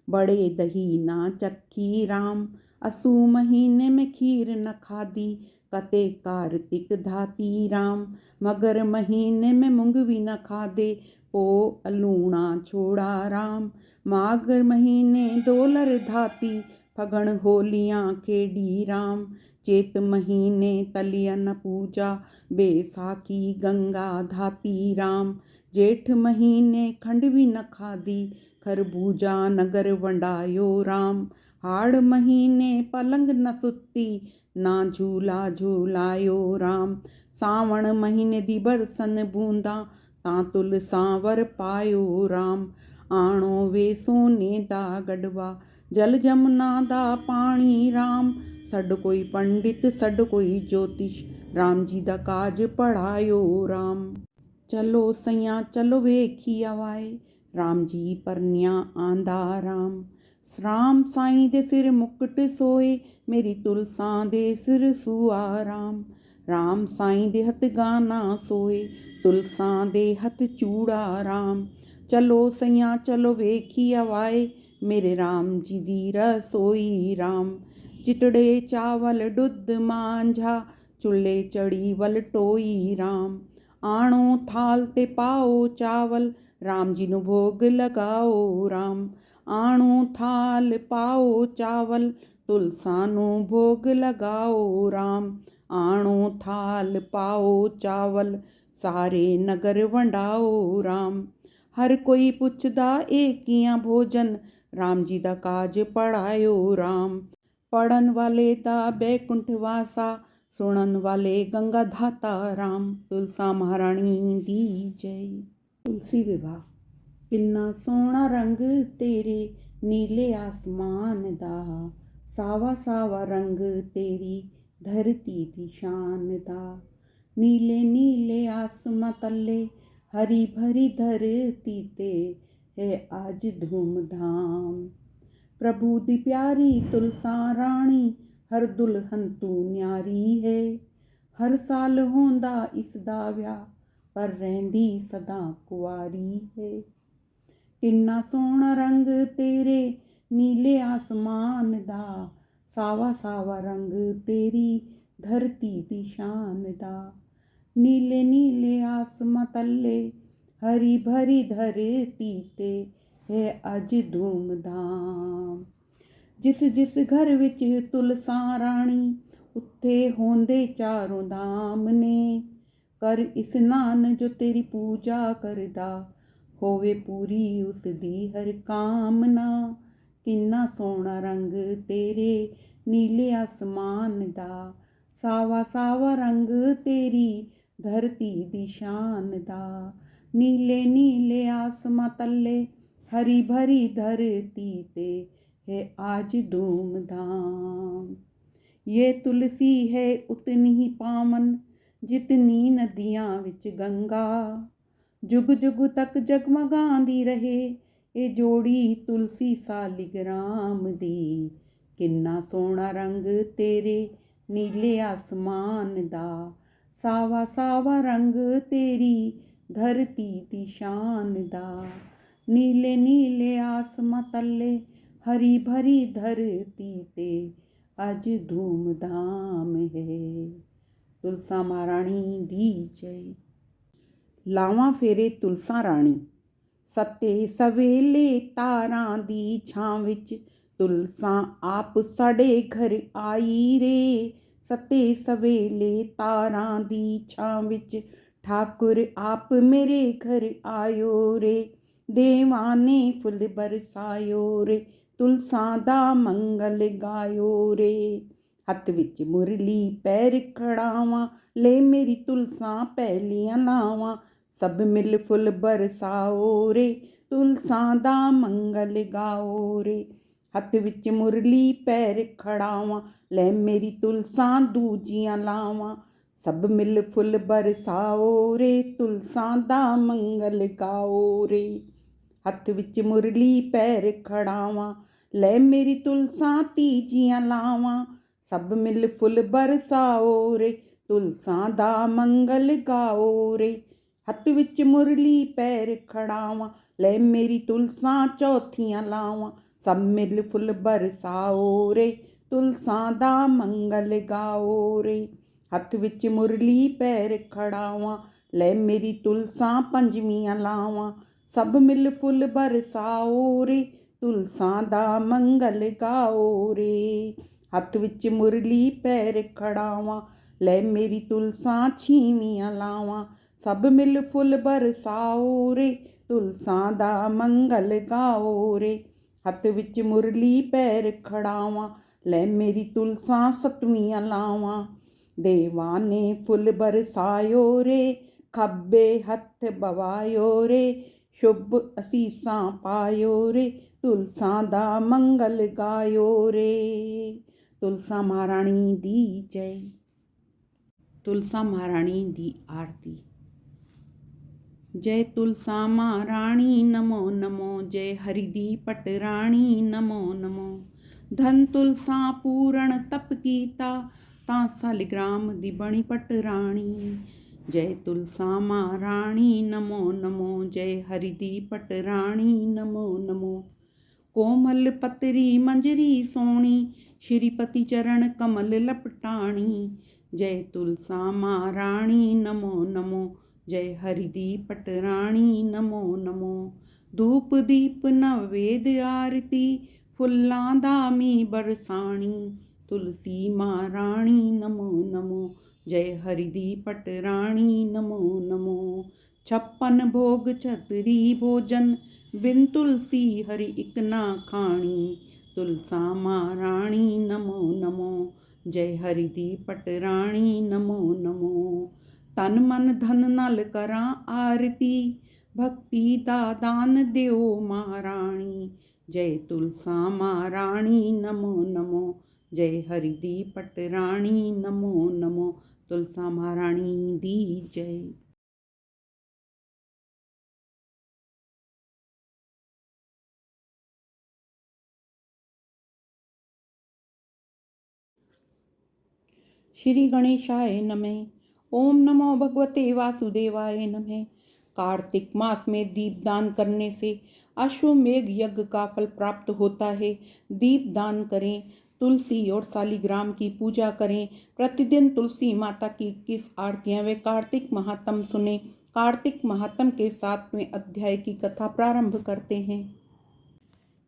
बड़े दही ना चखी राम। असू महीने में खीर न खाधी कते कार्तिक धाती राम। मगर महीने में मूंगवी न खाधे पो अलूणा छोड़ा राम। माघ महीने डोलर धाती फगण होलियां खेड़ी राम। चेत महीने तलिया न पूजा बैसाखी गंगा धाती राम। जेठ महीने खंडवी न खाधी खरबूजा नगर वंडायो राम। हाड़ महीने पलंग न सुती ना झूला झूलायो राम। सावण महीने दी बरसन बूंदा तां तुलसा वर पायो राम। आणो वे सोने दा गढ़वा जल जमुना दा पानी राम। सड कोई पंडित सड कोई ज्योतिष राम जी दा काज पढ़ायो राम। चलो सैया चलो वेखी आवाए राम जी परनिया आंदा राम। राम साईं दे सिर मुकुट सोए मेरी तुलसा दे सिर सुआ राम। राम साईं दे हथ गाना सोए तुलसा दे हथ चूड़ा राम। चलो सैया चलो वेखी आवाए मेरे राम जी दी रसोई राम। चिटड़े चावल दुध मांझा चुल्हे चढ़ी वल टोई राम। आणो थाल ते पाओ चावल राम जी नू भोग लगाओ राम। आणो थाल पाओ चावल तुलसा नू भोग लगाओ राम। आणो थाल पाओ चावल सारे नगर वंडाओ राम। हर कोई पुछदा ए कियां भोजन राम जी दा काज पढ़ायो राम। पढ़न वाले दा बैकुंठ वासा सुनन वाले गंगा धाता राम। तुलसा महारानी दी जय। तुलसी विवाह। किन्ना सोहना रंग तेरे नीले आसमान दा सावा सावा रंग तेरी धरती दी शान दा। नीले नीले आसमां तले हरी भरी धरती ते है आज धूमधाम। प्रभु दी प्यारी तुलसा रानी हर दुल्हन तू न्यारी है। हर साल होंदा इसदा व्याह पर रहंदी सदा कुआरी है। किन्ना सोहना रंग तेरे नीले आसमान दा सावा सावा रंग तेरी धरती दी शान दा। नीले नीले आसमां तले हरी भरी धरती ते है अज धूमधाम। जिस जिस घर विच तुलसा रानी उत्थे होंदे चारों धाम ने। कर इस्नान जो तेरी पूजा करदा होवे पूरी उस दी हर कामना। किन्ना सोहना रंग तेरे नीले आसमान दा सावा सावा रंग तेरी धरती दी शान दा। नीले नीले आसमां तले हरी भरी धरती ते है आज धूमधाम। ये तुलसी है उतनी ही पावन जितनी नदियां विच गंगा। जुग जुग तक जगमगांदी रहे ये जोड़ी तुलसी सालिग्राम दी। किन्ना सोहना रंग तेरे नीले आसमान दा सावा सावा रंग तेरी धरती दी शान दा। नीले नीले आसमां तले हरी भरी धरती ते अज धूमधाम है। तुलसा महारानी दी जय। लावां फेरे तुलसा राणी। सते सवेले तारां दी छां विच तुलसा आप साडे घर आई रे। सते सवेले तारां दी छां विच ठाकुर आप मेरे घर आयो रे। देवां ने फुल बरसायो रे, तुलसा दा मंगल गायो रे। हत्थ विच मुरली पैर खड़ावां, ले मेरी तुलसा पहलियां लावां। सब मिल फुल बरसाओ रे, तुलसा दा मंगल गाओ रे। हत्थ विच मुरली पैर खड़ावां, ले मेरी तुलसा दूजियां लावां। सब मिल फुल बरसाओ रे, तुलसा दा मंगल गाओ रे। हत्थ विच मुरली पैर खड़ावां, ले मेरी तुलसा तीजियां लावां। सब मिल फुल बरसाओ रे, तुलसा दा मंगल गाओ रे। हत्थ विच मुरली पैर खड़ावां, ले मेरी तुलसा चौथियां लावां। सब मिल फुल बरसाओ रे, तुलसा दा मंगल गाओ रे। हत्थ विच मुरली पैर खड़ावां, ले मेरी तुलसा पंजवियां लावां। सब मिल फुल बरसाओ रे, तुलसा दा मंगल गाओ रे। हत्थ विच मुरली पैर खड़ावां, ले मेरी तुलसा छीवियां लावां। सब मिल फुल बरसाओ रे, तुलसा दा मंगल गाओ रे। हत्थ विच मुरली पैर खड़ावां, ले मेरी तुलसा सतवियां लावां। देवां ने फुल बरसायो रे, खब्बे हत्थ बवायो रे। शुभ असीसां पायो रे, तुलसा दा मंगल गायो रे। तुलसा महारानी दी जय। तुलसा महारानी दी आरती। जय तुलसा महारानी नमो नमो, जय हरि दी पटराणी नमो नमो। धन तुलसा पूरण तप कीता, तां सालिग्राम दी बणी पटराणी। जय तुलसा महारानी नमो नमो, जय हरि दी पटराणी नमो नमो। कोमल पतरी मंजरी सोणी, श्रीपति चरण कमल लपटाणी। जय तुलसा महारानी नमो नमो, जय हरि दी पटराणी नमो नमो। धूप दीप नवेद आरती, फुल्लां दा मी बरसाणी। तुलसी महारानी नमो नमो, जय हरि दी पटराणी नमो नमो। छप्पन भोग छतरी भोजन, बिन तुलसी हरि इक ना खाणी। तुलसा महारानी नमो नमो, जय हरि दी पटराणी नमो नमो। तन मन धन नाल करां आरती, भक्ति दा दान देओ महाराणी। जय तुलसा महारानी नमो नमो, जय हरि दी पटराणी नमो नमो। तुलसा महारानी दी जय। श्री गणेशाय नमः। ओम नमो भगवते वासुदेवाय नमः। कार्तिक मास में दीपदान करने से अश्वमेघ यज्ञ का फल प्राप्त होता है। दीपदान करें, तुलसी और सालिग्राम की पूजा करें। प्रतिदिन तुलसी माता की 21 आरतियां व कार्तिक महात्म सुने। कार्तिक महात्म के 7वें अध्याय की कथा प्रारंभ करते हैं।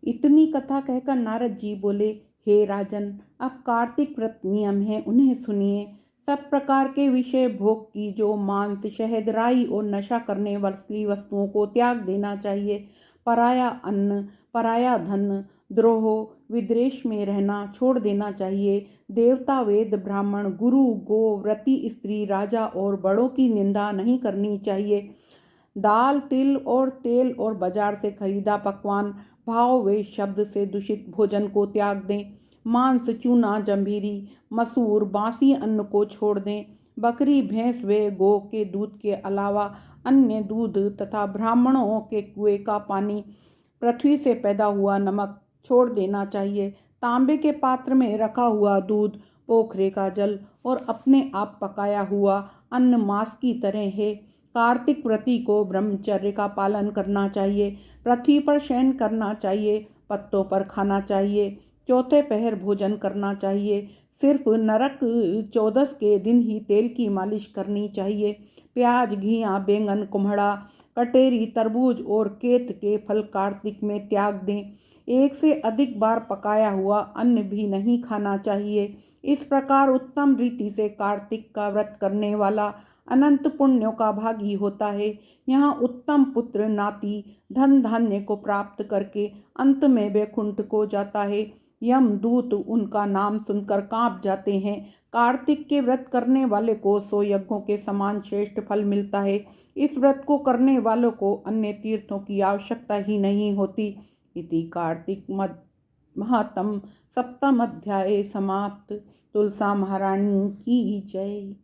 इतनी कथा कहकर नारद जी बोले, हे राजन, अब कार्तिक व्रत नियम है, उन्हें सुनिए। सब प्रकार के विषय भोग की जो मांस, शहद, राई और नशा करने वाली वस्तुओं को त्याग देना चाहिए। पराया अन्न, पराया धन, द्रोह, विद्वेष में रहना छोड़ देना चाहिए। देवता, वेद, ब्राह्मण, गुरु, गो, व्रती स्त्री, राजा और बड़ों की निंदा नहीं करनी चाहिए। दाल, तिल और तेल और बाजार से खरीदा पकवान, भाव व शब्द से दूषित भोजन को त्याग दें। मांस, चूना, जंभीरी, मसूर, बासी अन्न को छोड़ दें। बकरी, भैंस व गौ के दूध के अलावा अन्य दूध तथा ब्राह्मणों के कुएं का पानी, पृथ्वी से पैदा हुआ नमक छोड़ देना चाहिए। तांबे के पात्र में रखा हुआ दूध, पोखरे का जल और अपने आप पकाया हुआ अन्न मांस की तरह है। कार्तिक व्रती को ब्रह्मचर्य का पालन करना चाहिए। पृथ्वी पर शयन करना चाहिए, पत्तों पर खाना चाहिए। चौथे पहर भोजन करना चाहिए। सिर्फ नरक चौदस के दिन ही तेल की मालिश करनी चाहिए। प्याज, घिया, बैंगन, कुम्हड़ा, कटेरी, तरबूज और केत के फल कार्तिक में त्याग दें। एक से अधिक बार पकाया हुआ अन्न भी नहीं खाना चाहिए। इस प्रकार उत्तम रीति से कार्तिक का व्रत करने वाला अनंत पुण्यों का भागी होता है। यहाँ उत्तम पुत्र, नाती, धन धान्य को प्राप्त करके अंत में वैकुंठ को जाता है। यमदूत उनका नाम सुनकर कांप जाते हैं। कार्तिक के व्रत करने वाले को 100 यज्ञों के समान श्रेष्ठ फल मिलता है। इस व्रत को करने वालों को अन्य तीर्थों की आवश्यकता ही नहीं होती। इति कार्तिक महात्म सप्तम अध्याय समाप्त। तुलसा महारानी की जय।